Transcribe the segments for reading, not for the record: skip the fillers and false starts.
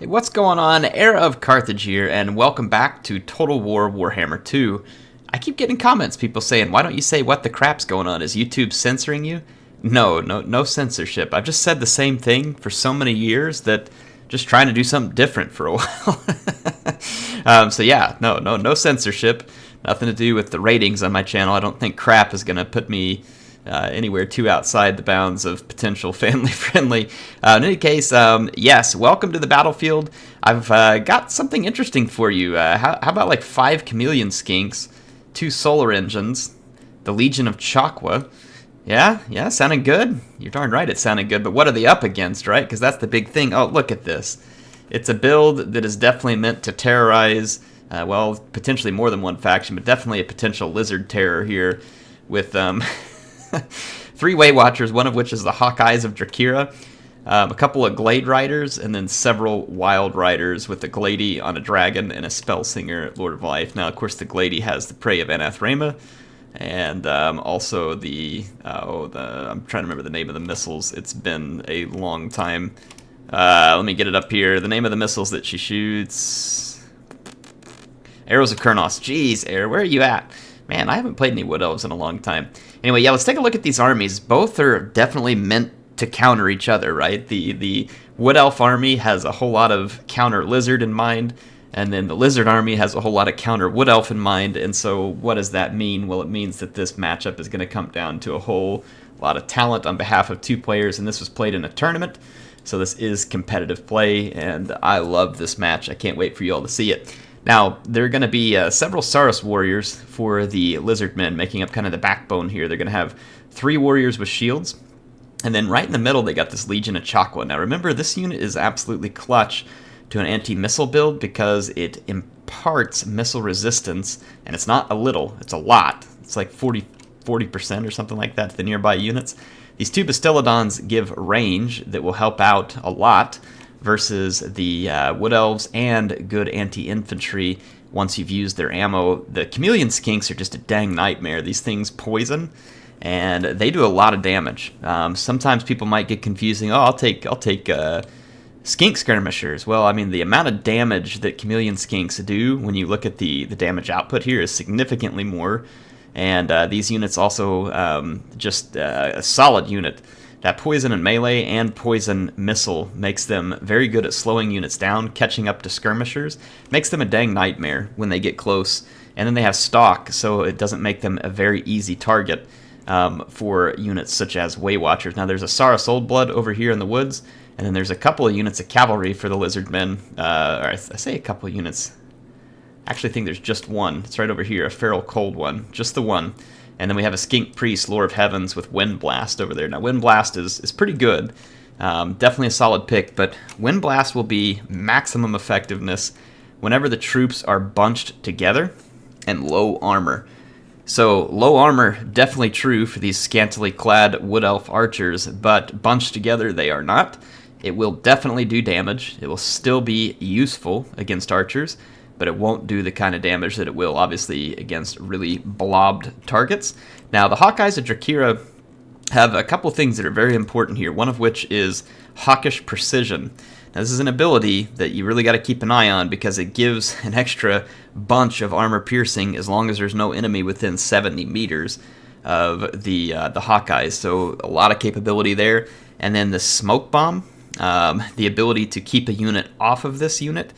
Hey, what's going on? HeirofCarthage here, and welcome back to Total War Warhammer 2. I keep getting comments, people saying, why don't you say what the crap's going on? Is YouTube censoring you? No censorship. I've just said the same thing for so many years that just trying to do something different for a while. So yeah, no censorship. Nothing to do with the ratings on my channel. I don't think crap is going to put me anywhere too outside the bounds of potential family-friendly. In any case, yes, welcome to the battlefield. I've got something interesting for you. How about like 5 Chameleon Skinks, 2 solar engines, the Legion of Chakwa. Yeah, sounding good. You're darn right it sounded good, but what are they up against, right? Because that's the big thing. Oh, look at this. It's a build that is definitely meant to terrorize, well, potentially more than one faction, but definitely a potential lizard terror here with 3 Waywatchers, one of which is the Hawkeyes of Drakira, a couple of Glade Riders, and then several Wild Riders with a Glady on a Dragon and a Spellsinger Lord of Life. Now, of course, the Glady has the Prey of Anathrema, and also I'm trying to remember the name of the missiles. It's been a long time. Let me get it up here. The name of the missiles that she shoots. Arrows of Kurnos. Jeez, Air, where are you at? Man, I haven't played any Wood Elves in a long time. Anyway, yeah, let's take a look at these armies. Both are definitely meant to counter each other, right? The Wood Elf army has a whole lot of counter Lizard in mind, and then the Lizard army has a whole lot of counter Wood Elf in mind, and so what does that mean? Well, it means that this matchup is going to come down to a whole lot of talent on behalf of 2 players, and this was played in a tournament, so this is competitive play, and I love this match. I can't wait for you all to see it. Now, there are going to be several Saurus warriors for the Lizardmen, making up kind of the backbone here. They're going to have 3 warriors with shields, and then right in the middle they got this Legion of Chakwa. Now remember, this unit is absolutely clutch to an anti-missile build because it imparts missile resistance, and it's not a little, it's a lot. It's like 40% or something like that to the nearby units. These 2 Bastiladons give range that will help out a lot versus the Wood Elves and good anti-infantry once you've used their ammo. The Chameleon Skinks are just a dang nightmare. These things poison, and they do a lot of damage. Sometimes people might get confusing. Oh, I'll take Skink Skirmishers. Well, I mean, the amount of damage that Chameleon Skinks do when you look at the damage output here is significantly more, and these units also just a solid unit. That poison and melee and poison missile makes them very good at slowing units down, catching up to skirmishers. Makes them a dang nightmare when they get close. And then they have stock, so it doesn't make them a very easy target for units such as Waywatchers. Now there's a Saurus Old Blood over here in the woods, and then there's a couple of units of cavalry for the Lizardmen. Or I say a couple of units. I actually think there's just one. It's right over here, a Feral Cold one. Just the one. And then we have a Skink Priest, Lord of Heavens, with Wind Blast over there. Now, Wind Blast is pretty good. Definitely a solid pick, but Wind Blast will be maximum effectiveness whenever the troops are bunched together and low armor. So, low armor, definitely true for these scantily clad Wood Elf archers, but bunched together they are not. It will definitely do damage. It will still be useful against archers, but it won't do the kind of damage that it will, obviously, against really blobbed targets. Now, the Hawkeyes of Drakira have a couple things that are very important here, one of which is Hawkish Precision. Now, this is an ability that you really got to keep an eye on because it gives an extra bunch of armor piercing as long as there's no enemy within 70 meters of the Hawkeyes, so a lot of capability there. And then the Smoke Bomb, the ability to keep a unit off of this unit,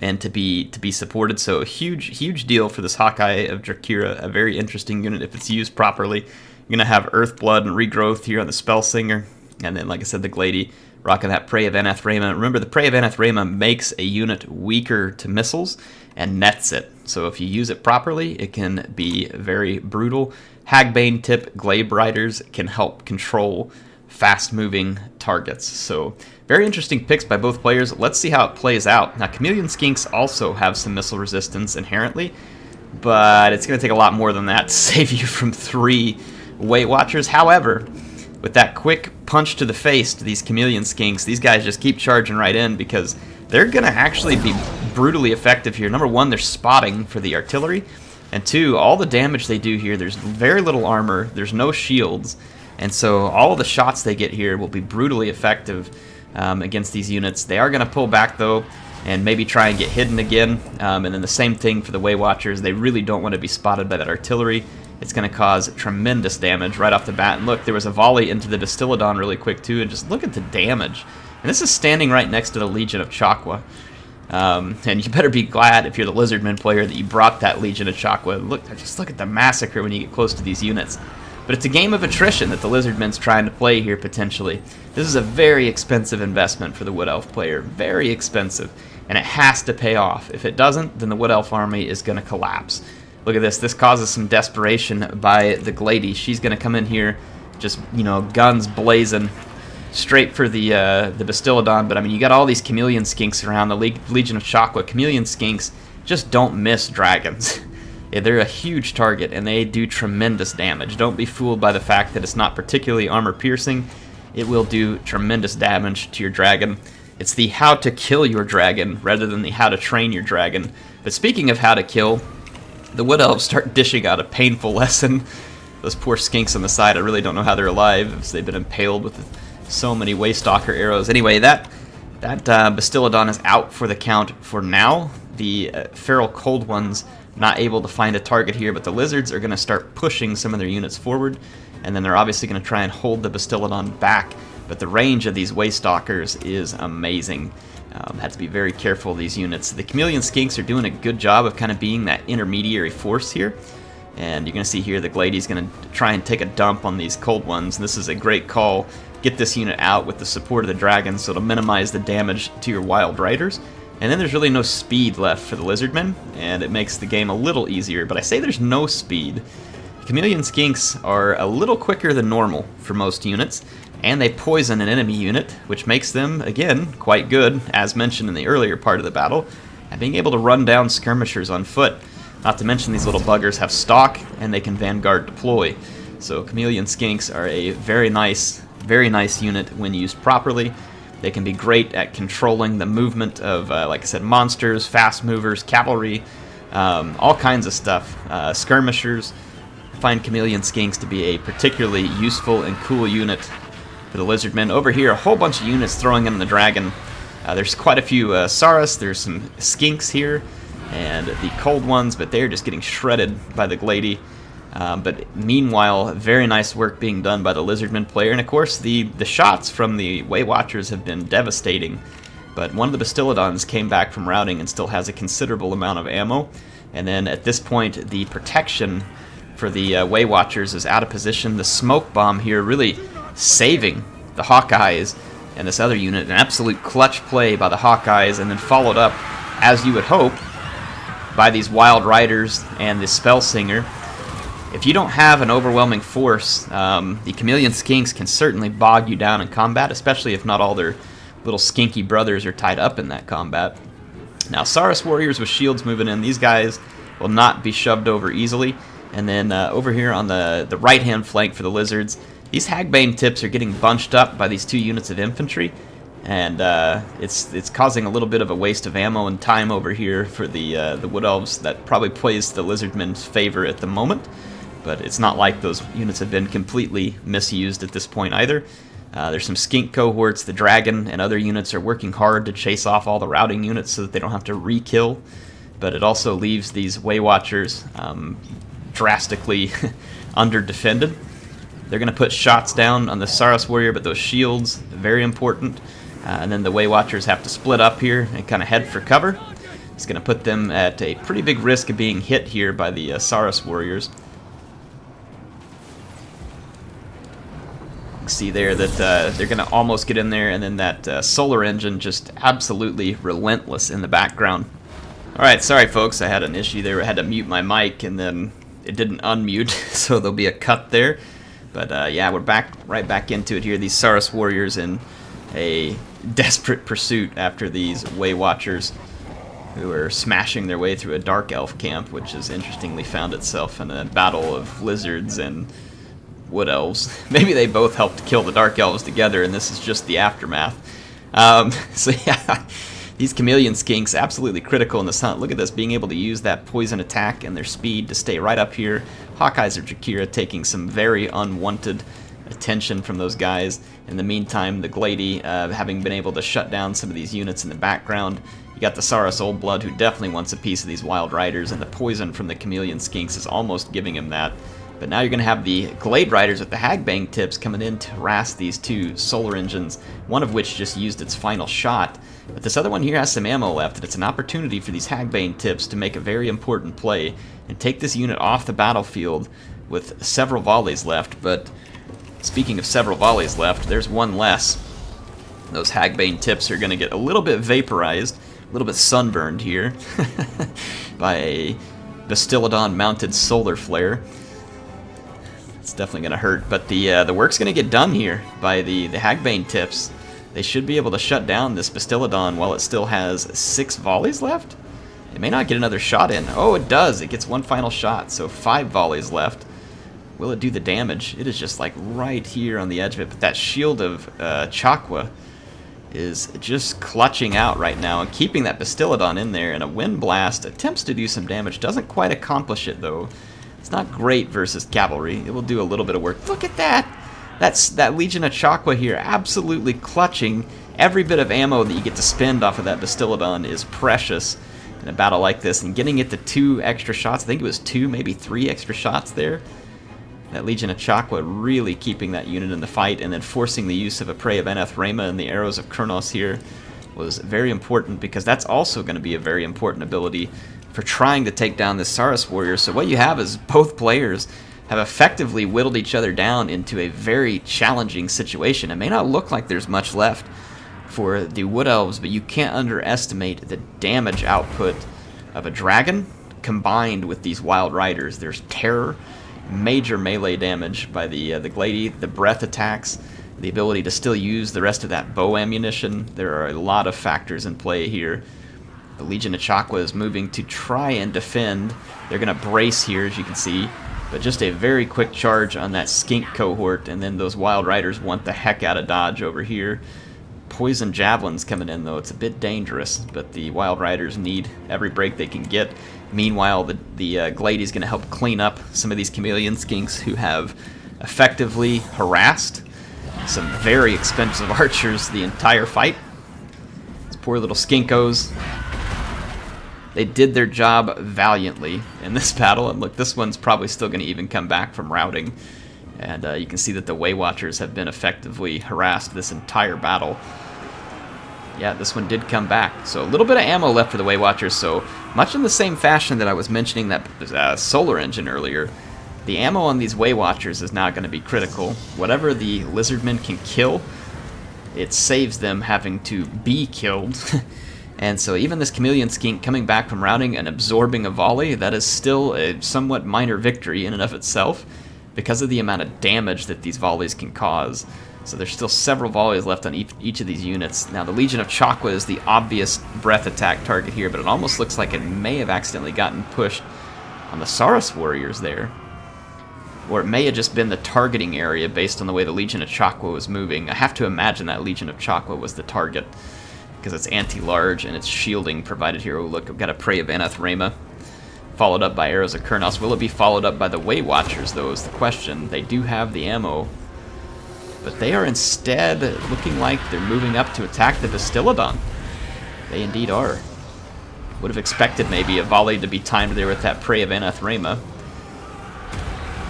and to be supported. So a huge deal for this Hawkeye of Drakira, a very interesting unit if it's used properly. You're going to have Earthblood and Regrowth here on the Spellsinger, and then, like I said, the Glady rocking that Prey of Anathrema. Remember, the Prey of Anathrema makes a unit weaker to missiles and nets it. So if you use it properly, it can be very brutal. Hagbane tip Glade Riders can help control fast-moving targets. So very interesting picks by both players. Let's see how it plays out. Now, Chameleon Skinks also have some missile resistance inherently, but it's going to take a lot more than that to save you from 3 Waywatchers. However, with that quick punch to the face to these Chameleon Skinks, these guys just keep charging right in because they're going to actually be brutally effective here. Number 1, they're spotting for the artillery, and 2, all the damage they do here, there's very little armor, there's no shields, and so all of the shots they get here will be brutally effective against these units. They are going to pull back, though. and maybe try and get hidden again. And then the same thing for the Waywatchers. They really don't want to be spotted by that artillery. It's going to cause tremendous damage right off the bat. And look, there was a volley into the Bastillodon really quick too, and just look at the damage. And this is standing right next to the Legion of Chakwa. And you better be glad, if you're the Lizardman player, that you brought that Legion of Chakwa. Just look at the massacre when you get close to these units. But it's a game of attrition that the Lizardman's trying to play here, potentially. This is a very expensive investment for the Wood Elf player. Very expensive. And it has to pay off. If it doesn't, then the Wood Elf army is going to collapse. Look at this. This causes some desperation by the Glady. She's going to come in here, just, you know, guns blazing, straight for the Bastillodon. But, I mean, you got all these Chameleon Skinks around, the Legion of Chakwa. Chameleon Skinks just don't miss dragons. Yeah, they're a huge target, and they do tremendous damage. Don't be fooled by the fact that it's not particularly armor-piercing. It will do tremendous damage to your dragon. It's the how to kill your dragon rather than the how to train your dragon. But speaking of how to kill, the Wood Elves start dishing out a painful lesson. Those poor skinks on the side, I really don't know how they're alive, because they've been impaled with so many Waystalker arrows. Anyway, that Bastillodon is out for the count for now. The Feral Cold Ones not able to find a target here, but the Lizards are going to start pushing some of their units forward, and then they're obviously going to try and hold the Bastillodon back. But the range of these Waystalkers is amazing. Have to be very careful of these units. The Chameleon Skinks are doing a good job of kind of being that intermediary force here. And you're going to see here the Glady's going to try and take a dump on these Cold Ones. And this is a great call. Get this unit out with the support of the Dragon so it'll minimize the damage to your Wild Riders. And then there's really no speed left for the Lizardmen, and it makes the game a little easier. But I say there's no speed. Chameleon Skinks are a little quicker than normal for most units, and they poison an enemy unit, which makes them, again, quite good, as mentioned in the earlier part of the battle, at being able to run down skirmishers on foot. Not to mention these little buggers have stock, and they can Vanguard deploy. So Chameleon Skinks are a very nice unit when used properly. They can be great at controlling the movement of, like I said, monsters, fast movers, cavalry, all kinds of stuff. Skirmishers. I find Chameleon Skinks to be a particularly useful and cool unit for the Lizardmen. Over here, a whole bunch of units throwing in the Dragon. There's quite a few Saurus, there's some Skinks here, and the Cold Ones, but they're just getting shredded by the Glady. But meanwhile, very nice work being done by the Lizardman player. And of course, the shots from the Waywatchers have been devastating. But one of the Bastillodons came back from routing and still has a considerable amount of ammo. And then at this point, the protection for the Waywatchers is out of position. The smoke bomb here really saving the Hawkeyes and this other unit. An absolute clutch play by the Hawkeyes, and then followed up, as you would hope, by these Wild Riders and the Spellsinger. If you don't have an overwhelming force, the Chameleon Skinks can certainly bog you down in combat, especially if not all their little skinky brothers are tied up in that combat. Now, Saurus Warriors with shields moving in, these guys will not be shoved over easily. And then over here on the right-hand flank for the Lizards, these Hagbane tips are getting bunched up by these two units of infantry, and it's causing a little bit of a waste of ammo and time over here for the Wood Elves. That probably plays the Lizardmen's favor at the moment. But it's not like those units have been completely misused at this point either. There's some skink cohorts. The Dragon and other units are working hard to chase off all the routing units so that they don't have to re-kill. But it also leaves these Waywatchers drastically under-defended. They're going to put shots down on the Saurus Warrior, but those shields, very important. And then the Waywatchers have to split up here and kind of head for cover. It's going to put them at a pretty big risk of being hit here by the Saurus Warriors. See there that they're going to almost get in there, and then that solar engine just absolutely relentless in the background. Alright, sorry folks, I had an issue there. I had to mute my mic, and then it didn't unmute, so there'll be a cut there. But yeah, we're right back into it here. These Saurus Warriors in a desperate pursuit after these Waywatchers, who are smashing their way through a Dark Elf camp, which has interestingly found itself in a battle of lizards and Wood Elves. Maybe they both helped kill the Dark Elves together, and this is just the aftermath. So yeah, these Chameleon Skinks absolutely critical in this hunt. Look at this, being able to use that poison attack and their speed to stay right up here. Hawkeyes of Jakira taking some very unwanted attention from those guys. In the meantime, the Glady, having been able to shut down some of these units in the background, you got the Saurus Old Blood, who definitely wants a piece of these Wild Riders, and the poison from the Chameleon Skinks is almost giving him that. But now you're going to have the Glade Riders with the Hagbang tips coming in to harass these two solar engines, one of which just used its final shot. But this other one here has some ammo left, and it's an opportunity for these Hagbang tips to make a very important play and take this unit off the battlefield with several volleys left. But speaking of several volleys left, there's one less. Those Hagbang tips are going to get a little bit vaporized, a little bit sunburned here by a Bastillodon mounted solar flare. It's definitely going to hurt, but the work's going to get done here by the Hagbang tips. They should be able to shut down this Bastillodon while it still has 6 volleys left. It may not get another shot in. Oh, it does. It gets one final shot, so 5 volleys left. Will it do the damage? It is just like right here on the edge of it, but that shield of Chakwa is just clutching out right now and keeping that Bastillodon in there, and a Wind Blast attempts to do some damage. Doesn't quite accomplish it, though. It's not great versus cavalry. It will do a little bit of work. Look at that! That Legion of Chakwa here absolutely clutching. Every bit of ammo that you get to spend off of that Bastillodon is precious in a battle like this. And getting it to 2 extra shots, I think it was 2, maybe 3 extra shots there. That Legion of Chakwa really keeping that unit in the fight, and then forcing the use of a Prey of Anathema and the Arrows of Kurnos here was very important, because that's also going to be a very important ability for trying to take down this Saurus warrior. So what you have is both players have effectively whittled each other down into a very challenging situation. It may not look like there's much left for the Wood Elves, but you can't underestimate the damage output of a dragon combined with these Wild Riders. There's terror, major melee damage by the Glady, the breath attacks, the ability to still use the rest of that bow ammunition. There are a lot of factors in play here. The Legion of Chakwa is moving to try and defend. They're going to brace here, as you can see, but just a very quick charge on that Skink cohort, and then those Wild Riders want the heck out of dodge over here. Poison Javelins coming in, though. It's a bit dangerous, but the Wild Riders need every break they can get. Meanwhile, the Glady is going to help clean up some of these Chameleon Skinks who have effectively harassed some very expensive archers the entire fight. These poor little Skinkos. They did their job valiantly in this battle, and look, this one's probably still going to even come back from routing. And you can see that the Waywatchers have been effectively harassed this entire battle. Yeah, this one did come back. So a little bit of ammo left for the Waywatchers, so much in the same fashion that I was mentioning that solar engine earlier, the ammo on these Waywatchers is now going to be critical. Whatever the Lizardmen can kill, it saves them having to be killed. And so even this Chameleon Skink coming back from routing and absorbing a volley, that is still a somewhat minor victory in and of itself because of the amount of damage that these volleys can cause. So there's still several volleys left on each of these units. Now the Legion of Chakwa is the obvious breath attack target here, but it almost looks like it may have accidentally gotten pushed on the Saurus warriors there. Or it may have just been the targeting area based on the way the Legion of Chakwa was moving. I have to imagine that Legion of Chakwa was the target, because it's anti-large and it's shielding provided here. Oh, look, I've got a Prey of Anathema, followed up by Arrows of Kurnos. Will it be followed up by the Waywatchers, though, is the question. They do have the ammo, but they are instead looking like they're moving up to attack the Bastillodon. They indeed are. Would have expected maybe a volley to be timed there with that Prey of Anathema.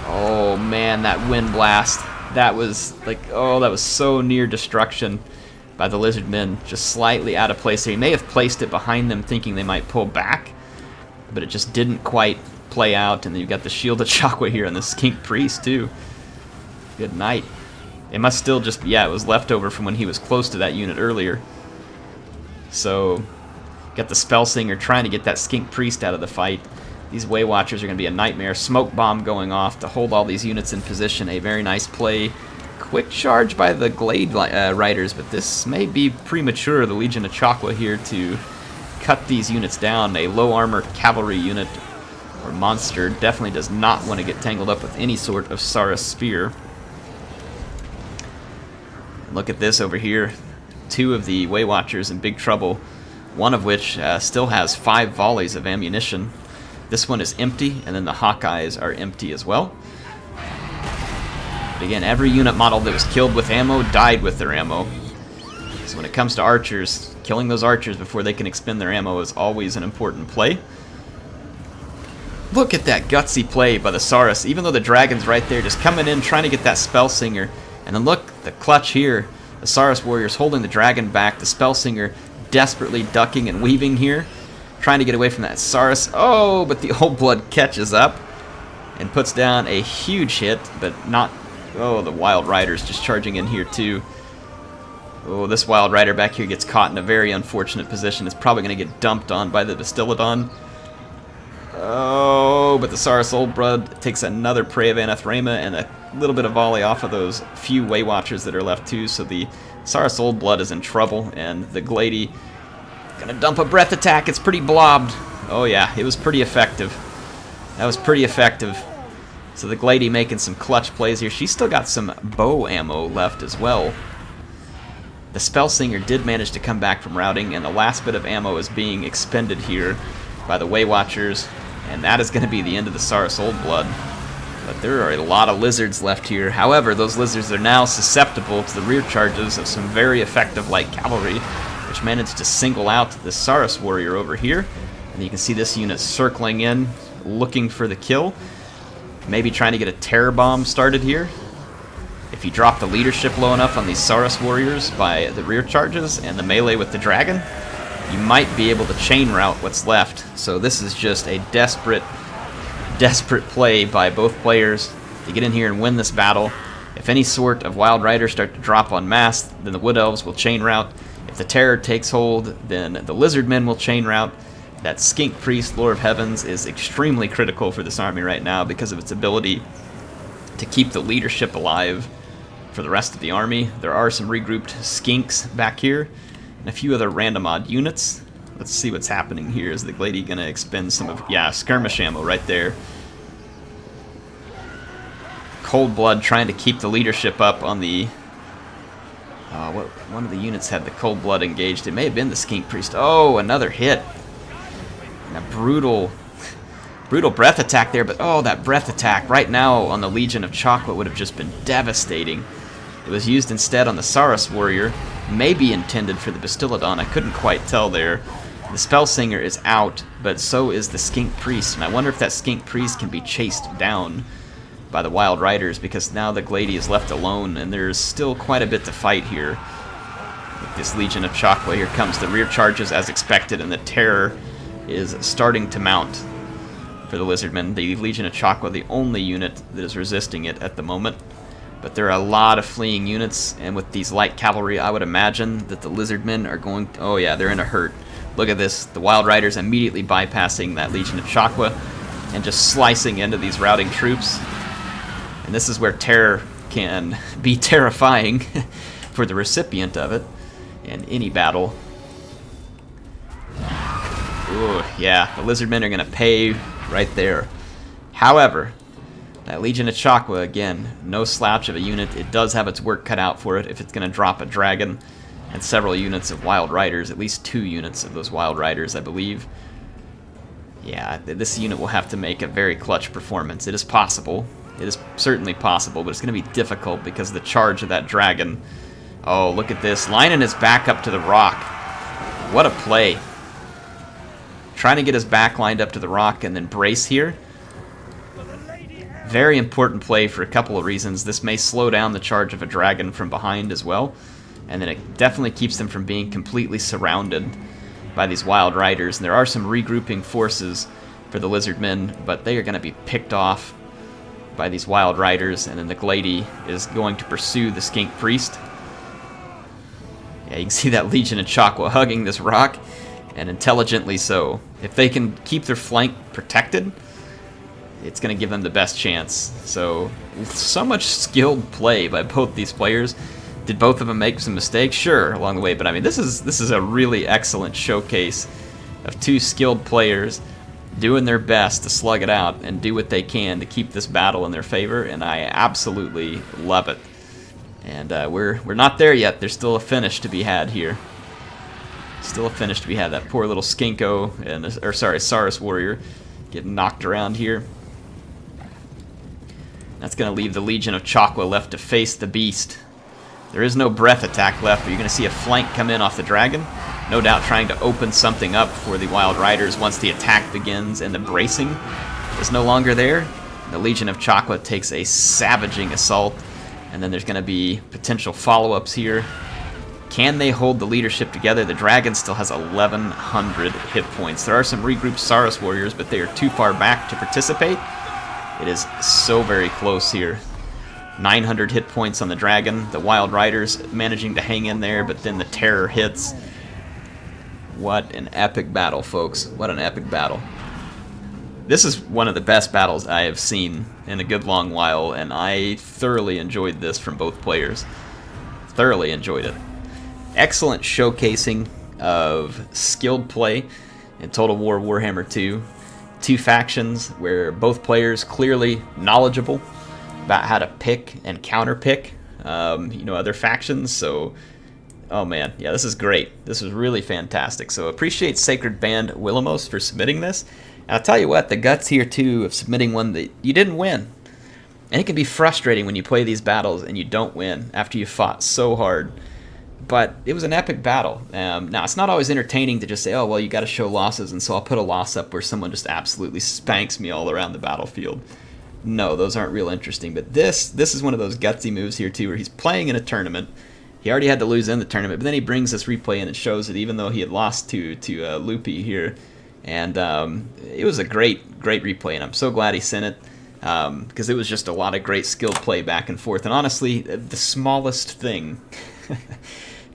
Oh, man, that Wind Blast. That was like, oh, that was so near destruction by the Lizardmen, just slightly out of place. They may have placed it behind them thinking they might pull back, but it just didn't quite play out. And then you've got the Shield of Chakwa here and the Skink Priest too. Good night. It must still just, yeah, it was leftover from when he was close to that unit earlier. So, got the Spellsinger trying to get that Skink Priest out of the fight. These Waywatchers are going to be a nightmare. Smoke Bomb going off to hold all these units in position. A very nice play. Quick charge by the Glade Riders, but this may be premature. The Legion of Chakwa here to cut these units down. A low armor cavalry unit or monster definitely does not want to get tangled up with any sort of Saurus spear. Look at this over here. 2 of the Waywatchers in big trouble, one of which still has 5 volleys of ammunition. This one is empty, and then the Hawkeyes are empty as well. But again, every unit model that was killed with ammo died with their ammo. So when it comes to archers, killing those archers before they can expend their ammo is always an important play. Look at that gutsy play by the Saurus, even though the dragon's right there, just coming in, trying to get that Spellsinger. And then look, the clutch here. The Saurus warriors holding the dragon back, the Spellsinger desperately ducking and weaving here, trying to get away from that Saurus. Oh, but the Old Blood catches up and puts down a huge hit, but not... Oh, the Wild Rider's just charging in here too. Oh, this Wild Rider back here gets caught in a very unfortunate position. It's probably going to get dumped on by the Bastiladon. Oh, but the Saurus Old Blood takes another Prey of Anathrema and a little bit of volley off of those few Waywatchers that are left too, so the Saurus Old Blood is in trouble, and the Glady gonna dump a breath attack. It's pretty blobbed. Oh yeah, it was pretty effective. That was pretty effective. So the Glady making some clutch plays here. She's still got some bow ammo left as well. The Spellsinger did manage to come back from routing, and the last bit of ammo is being expended here by the Waywatchers, and that is going to be the end of the Saurus Old Blood. But there are a lot of lizards left here. However, those lizards are now susceptible to the rear charges of some very effective light cavalry, which managed to single out the Saurus warrior over here. And you can see this unit circling in, looking for the kill. Maybe trying to get a terror bomb started here. If you drop the leadership low enough on these Saurus warriors by the rear charges and the melee with the dragon, you might be able to chain route what's left. So this is just a desperate play by both players to get in here and win this battle. If any sort of Wild Riders start to drop en masse, then the Wood Elves will chain route. If the Terror takes hold, then the Lizard Men will chain route. That Skink Priest, Lord of Heavens, is extremely critical for this army right now because of its ability to keep the leadership alive for the rest of the army. There are some regrouped Skinks back here, and a few other random odd units. Let's see what's happening here. Is the Glady going to expend some of... Yeah, skirmish ammo right there. Cold Blood trying to keep the leadership up on the... one of the units had the Cold Blood engaged. It may have been the Skink Priest. Oh, another hit. And a brutal breath attack there, but oh, that breath attack right now on the Legion of Chocolate would have just been devastating. It was used instead on the Saurus warrior, maybe intended for the Bastiladon. I couldn't quite tell there. The Spellsinger is out, but so is the Skink Priest, and I wonder if that Skink Priest can be chased down by the Wild Riders, because now the Glady is left alone, and there's still quite a bit to fight here. With this Legion of Chocolate, here comes the rear charges as expected, and the Terror is starting to mount for the Lizardmen. The Legion of Chocolate, the only unit that is resisting it at the moment. But there are a lot of fleeing units, and with these light cavalry, I would imagine that the Lizardmen are going to... Oh yeah, they're in a hurt. Look at this. The Wild Riders immediately bypassing that Legion of Chocolate and just slicing into these routing troops. And this is where terror can be terrifying for the recipient of it in any battle. Ooh, yeah, the Lizardmen are going to pay right there. However, that Legion of Chocolate, again, no slouch of a unit. It does have its work cut out for it if it's going to drop a dragon and several units of Wild Riders, at least 2 units of those Wild Riders, I believe. Yeah, this unit will have to make a very clutch performance. It is possible. It is certainly possible, but it's going to be difficult because of the charge of that dragon. Oh, look at this. Lining his back up to the rock. What a play. Trying to get his back lined up to the rock and then brace here. Very important play for a couple of reasons. This may slow down the charge of a dragon from behind as well, and then it definitely keeps them from being completely surrounded by these Wild Riders. And there are some regrouping forces for the Lizardmen, but they are going to be picked off by these Wild Riders, and then the Glady is going to pursue the Skink Priest. Yeah, you can see that Legion of Chocolate hugging this rock, and intelligently so. If they can keep their flank protected, it's going to give them the best chance. So much skilled play by both these players. Did both of them make some mistakes? Sure, along the way, but I mean, this is a really excellent showcase of 2 skilled players doing their best to slug it out and do what they can to keep this battle in their favor, and I absolutely love it. And we're not there yet. There's still a finish to be had here. Still a finish to be had. That poor little Skinko, Saurus warrior, getting knocked around here. That's going to leave the Legion of Chakwa left to face the beast. There is no breath attack left, but you're going to see a flank come in off the dragon. No doubt trying to open something up for the Wild Riders once the attack begins, and the bracing is no longer there. The Legion of Chakwa takes a savaging assault, and then there's going to be potential follow-ups here. Can they hold the leadership together? The dragon still has 1,100 hit points. There are some regrouped Saurus warriors, but they are too far back to participate. It is so very close here. 900 hit points on the dragon. The Wild Riders managing to hang in there, but then the terror hits. What an epic battle, folks. What an epic battle. This is one of the best battles I have seen in a good long while, and I thoroughly enjoyed this from both players. Thoroughly enjoyed it. Excellent showcasing of skilled play in Total War Warhammer 2. Two factions where both players clearly knowledgeable about how to pick and counter pick other factions. So oh man, yeah, this is great. This is really fantastic. So appreciate Sacred Band Willamos for submitting this. And I'll tell you what, the guts here too of submitting one that you didn't win. And it can be frustrating when you play these battles and you don't win after you fought so hard. But it was an epic battle. Now, it's not always entertaining to just say, oh, well, you got to show losses, and so I'll put a loss up where someone just absolutely spanks me all around the battlefield. No, those aren't real interesting. But this is one of those gutsy moves here, too, where he's playing in a tournament. He already had to lose in the tournament, but then he brings this replay in and shows it, even though he had lost to Loopy here. And it was a great replay, and I'm so glad he sent it, because it was just a lot of great skilled play back and forth. And honestly, the smallest thing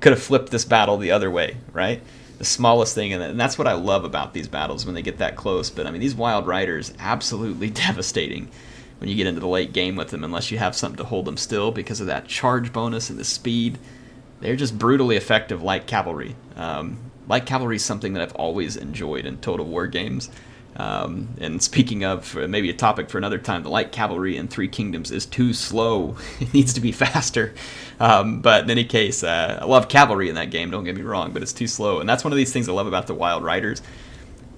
could have flipped this battle the other way, right? The smallest thing, and that's what I love about these battles when they get that close. But I mean, these Wild Riders, absolutely devastating when you get into the late game with them, unless you have something to hold them still because of that charge bonus and the speed. They're just brutally effective light cavalry. Light cavalry is something that I've always enjoyed in Total War games. And speaking of, maybe a topic for another time, the light cavalry in Three Kingdoms is too slow. It needs to be faster. But in any case, I love cavalry in that game, don't get me wrong, but it's too slow. And that's one of these things I love about the Wild Riders.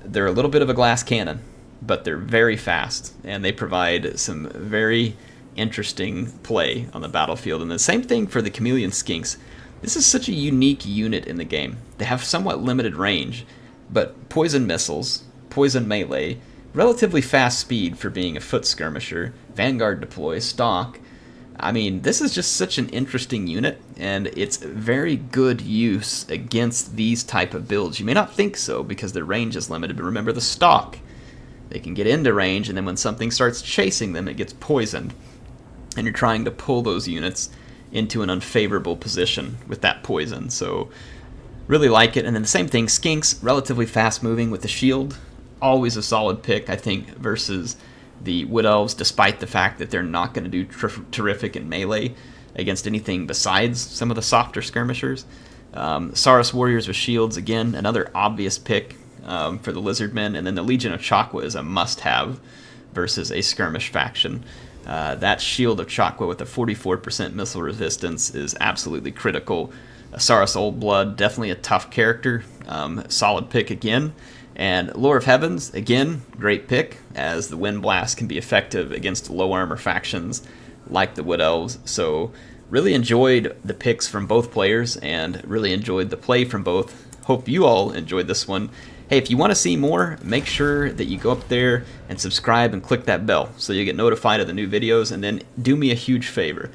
They're a little bit of a glass cannon, but they're very fast, and they provide some very interesting play on the battlefield. And the same thing for the Chameleon Skinks. This is such a unique unit in the game. They have somewhat limited range, but poison missiles, poison melee, relatively fast speed for being a foot skirmisher, vanguard deploy, stalk. I mean, this is just such an interesting unit, and it's very good use against these type of builds. You may not think so because their range is limited, but remember the stalk. They can get into range, and then when something starts chasing them, it gets poisoned. And you're trying to pull those units into an unfavorable position with that poison. So really like it. And then the same thing, Skinks, relatively fast moving with the shield. Always a solid pick, I think, versus the Wood Elves, despite the fact that they're not going to do terrific in melee against anything besides some of the softer skirmishers. Saurus Warriors with shields, again, another obvious pick for the Lizardmen. And then the Legion of Chakwa is a must-have versus a skirmish faction. That Shield of Chakwa with a 44% missile resistance is absolutely critical. Saurus Old Blood, definitely a tough character. Solid pick again. And Lore of Heavens, again, great pick, as the Wind Blast can be effective against low armor factions like the Wood Elves. So really enjoyed the picks from both players and really enjoyed the play from both. Hope you all enjoyed this one. Hey, if you want to see more, make sure that you go up there and subscribe and click that bell so you get notified of the new videos. And then do me a huge favor.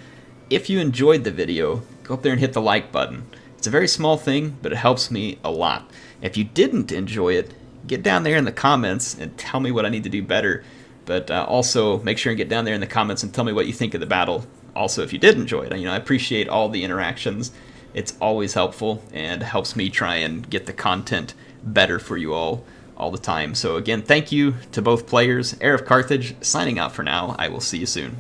If you enjoyed the video, go up there and hit the like button. It's a very small thing, but it helps me a lot. If you didn't enjoy it, get down there in the comments and tell me what I need to do better. But also make sure and get down there in the comments and tell me what you think of the battle. Also, if you did enjoy it, I appreciate all the interactions. It's always helpful and helps me try and get the content better for you all the time. So again, thank you to both players. HeirofCarthage signing out for now. I will see you soon.